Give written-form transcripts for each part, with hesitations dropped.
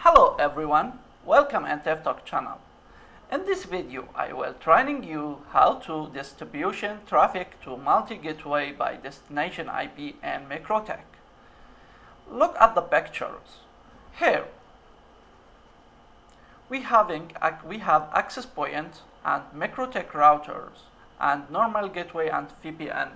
Hello everyone, welcome to Untitled channel. In this video, I will training you how to distribution traffic to multi-gateway by destination IP and MikroTik. Look at the pictures. Here, we have access point and MikroTik routers and normal gateway and VPN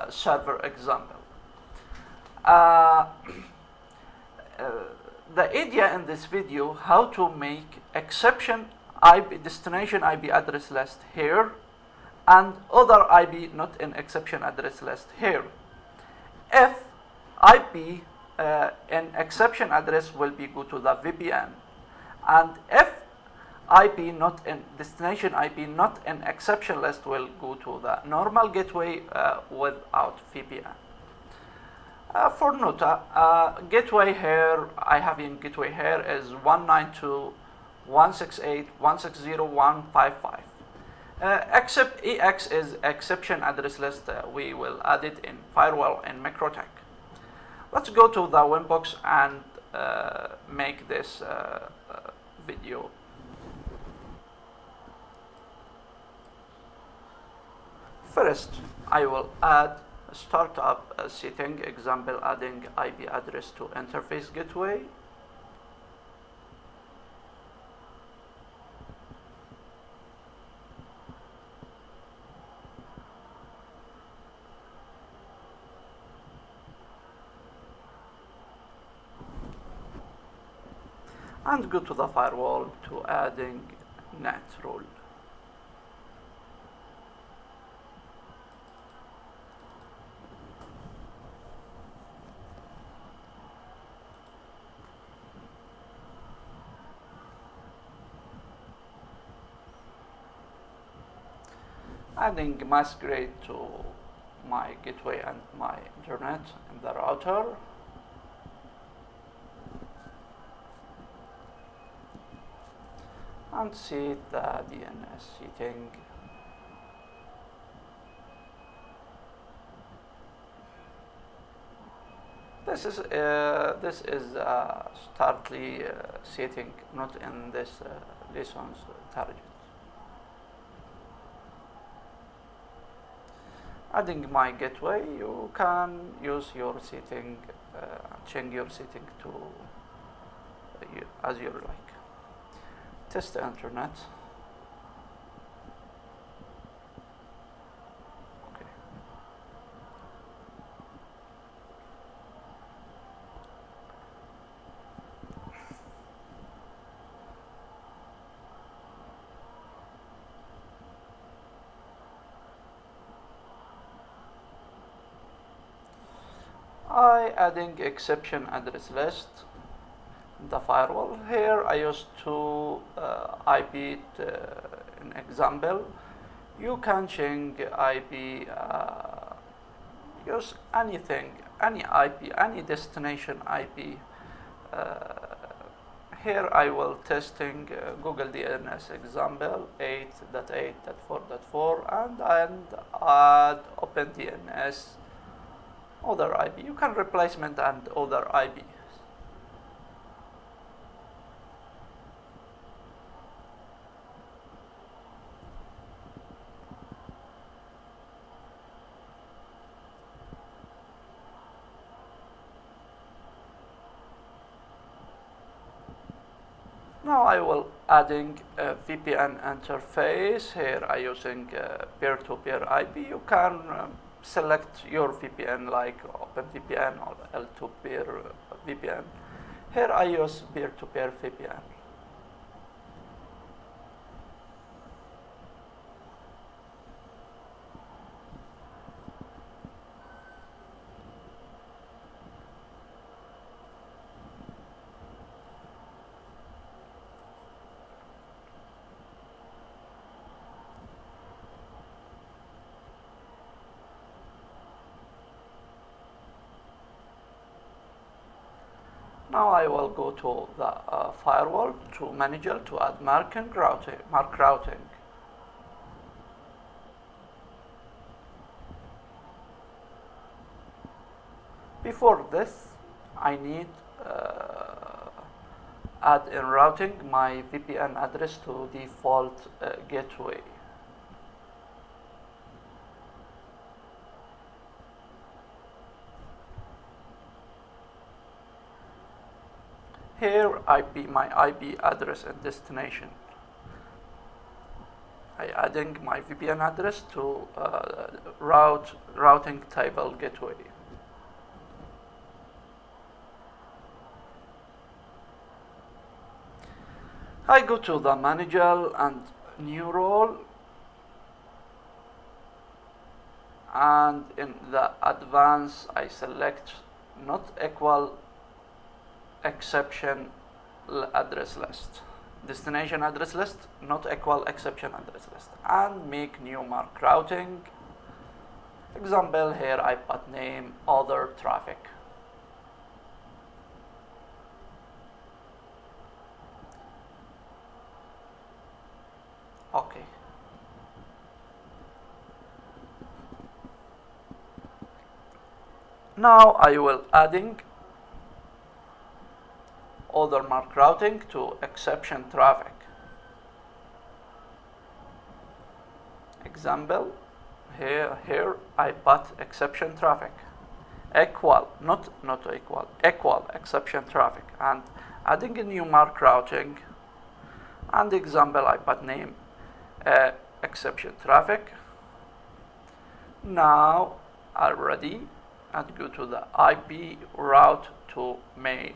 server example. The idea in this video how to make exception IP destination IP address list here and other IP not in exception address list here. If IP in exception address will be go to the VPN, and if IP not in destination IP not in exception list will go to the normal gateway without VPN. For note, gateway here, I have in gateway here is 192.168.160.155. Except EX is exception address list. We will add it in firewall and MikroTik. Let's go to the Winbox and make this video. First, I will add startup setting, example adding IP address to interface gateway. And go to the firewall to adding net rule. Adding mask grade to my gateway and my internet in the router. And set the DNS setting. This is startly setting, not in this lesson's target. Adding my gateway, you can use your setting, change your setting to as you like. Test the internet. Okay. Adding exception address list. The firewall here I use two IP in example. You can change IP, use anything, any IP, any destination IP. Here I will testing Google DNS example 8.8.4.4 and add OpenDNS other IP. You can replacement and other IP. Now I will adding a VPN interface. Here I using peer-to-peer IP. You can select your VPN like OpenVPN or L2 VPN. Here I use peer-to-peer VPN. Now I will go to the firewall to manager to add mark routing. Before this, I need add in routing my VPN address to default gateway. Here my IP address and destination. I adding my VPN address to routing table gateway. I go to the manager and new role, and in the advanced I select not equal exception address list, destination address list not equal exception address list, and make new mark routing. Example here I put name other traffic. Okay. Now I will adding other mark routing to exception traffic. Example here I put exception traffic equal not equal exception traffic, and adding a new mark routing, and example I put name exception traffic. Now already and go to the IP route to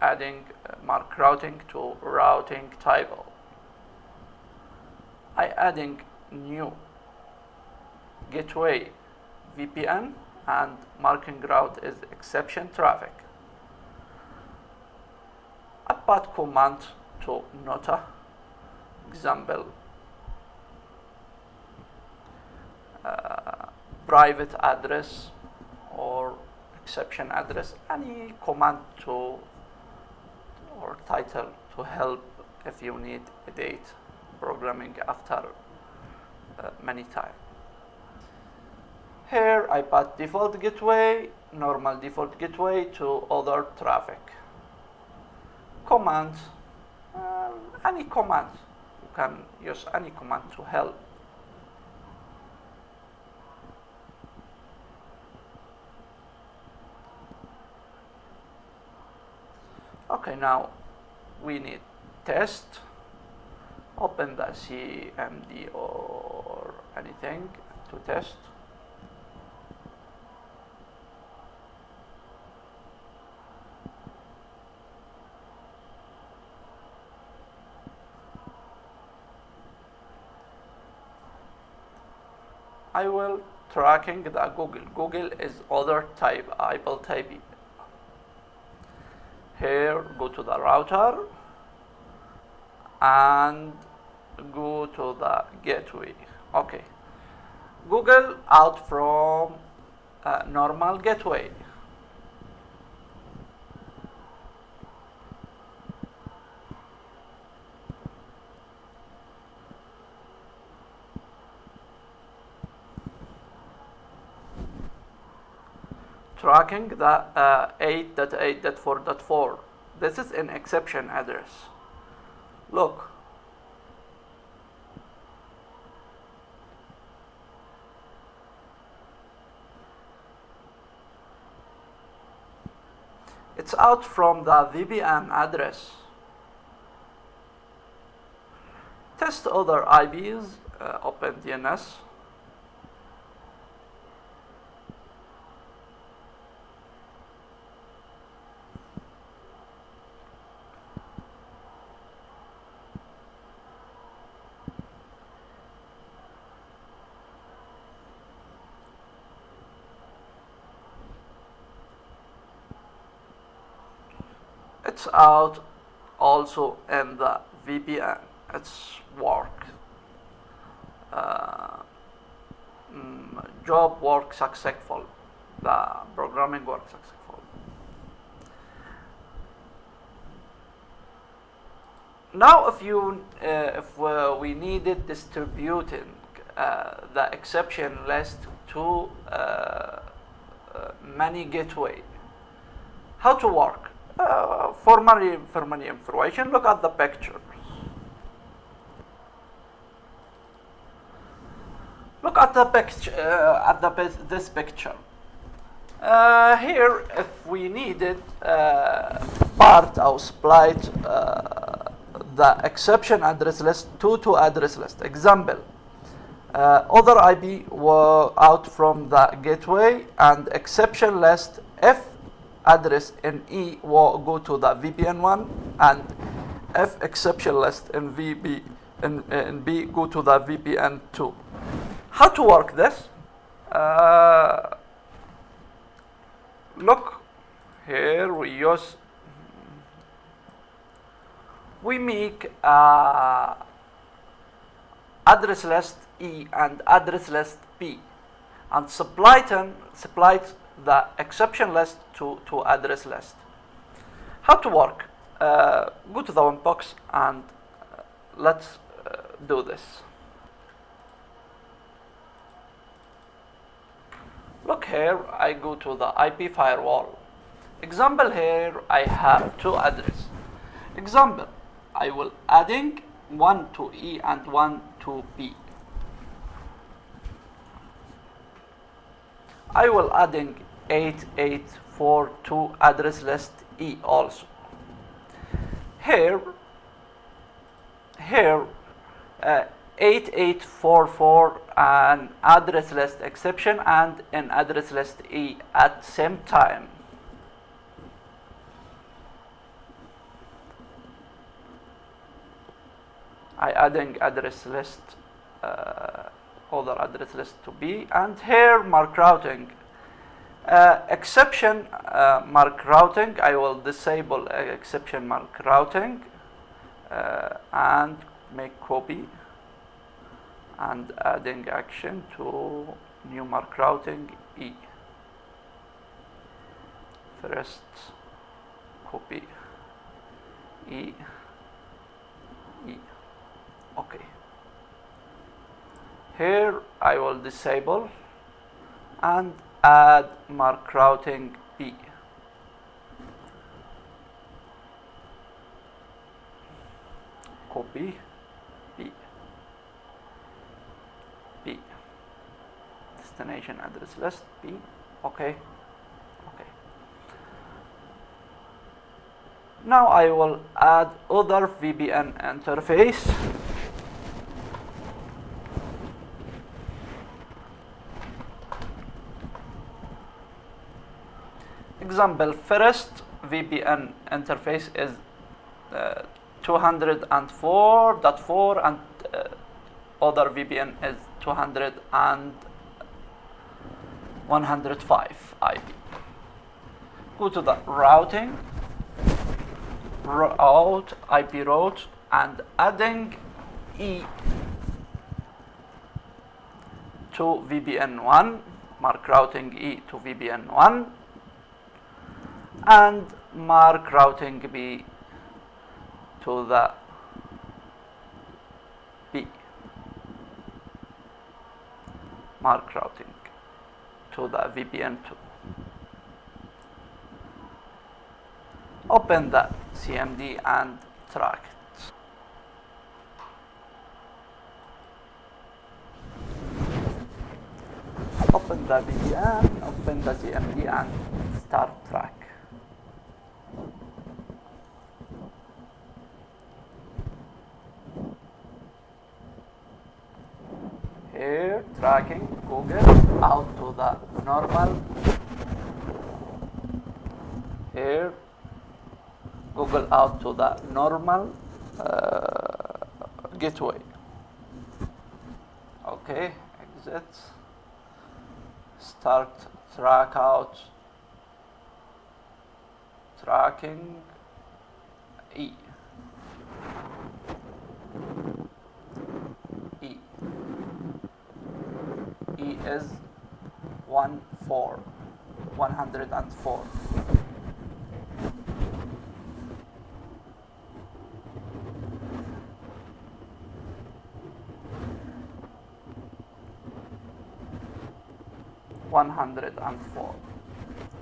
adding mark routing to routing table. I adding new gateway VPN and marking route is exception traffic. I put command to nota, example private address or exception address, any command to or title to help if you need a date programming after many time. Here I put default gateway, normal default gateway to other traffic. Command, any command, you can use any command to help. Okay, now we need test. Open the CMD or anything to test. I will tracking the Google. Google is other type, Apple type. Here, go to the router and go to the gateway. Okay, Google out from normal gateway. Tracking the 8.8.4.4. This is an exception address. Look. It's out from the VPN address. Test other IPs, open DNS. It's out also in the VPN. It's work. Job work successful. The programming work successful. Now, if we needed distributing the exception list to many gateway, how to work? For many information, look at the pictures. Look at the picture. This picture. Here, if we needed part or split the exception address list to address list. Example: other IP were out from the gateway, and exception list if address in E will go to the VPN1, and if exception list in B go to the VPN2. How to work this? Look here, we make address list E and address list B, and split the exception list to address list. How to work? Go to the one box and let's do this. Look here, I go to the IP firewall. Example, here I have two addresses. Example, I will adding one to E and one to B. I will adding 8842 address list E also. Here 8844 an address list exception and an address list E at same time. I adding address list other address list to B, and here mark routing exception mark routing. I will disable exception mark routing and make copy and adding action to new mark routing E. First copy E. Okay. Here I will disable and add mark routing B. Copy B. Destination address list B. Okay. Now I will add other VPN interface. Example, first VPN interface is 204.4 and other VPN is 105 IP. Go to the routing, IP route, and adding E to VPN1, mark routing E to VPN1, and mark routing B to the B. Mark routing to the VPN2. Open the CMD and track it. Open the VPN, open the CMD and start track. Here, tracking Google out to the normal. Here, Google out to the normal gateway. Okay, exit. Start track out. Tracking E. E is 104. 104.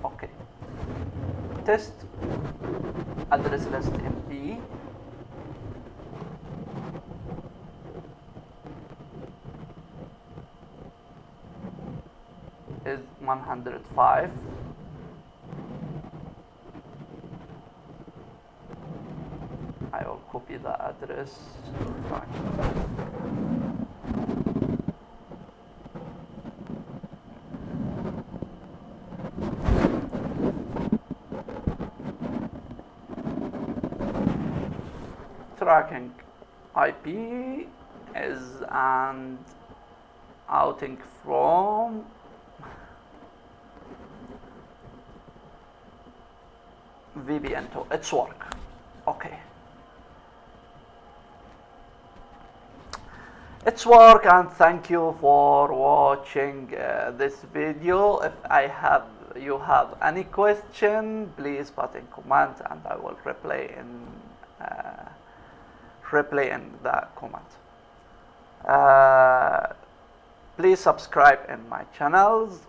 Okay. Test address list in B is 105. I will copy the address. Tracking IP is and outing from VPN to its work. Okay. It's work, and thank you for watching this video. If you have any question, please put in comment and I will reply in the comment. Please subscribe in my channels.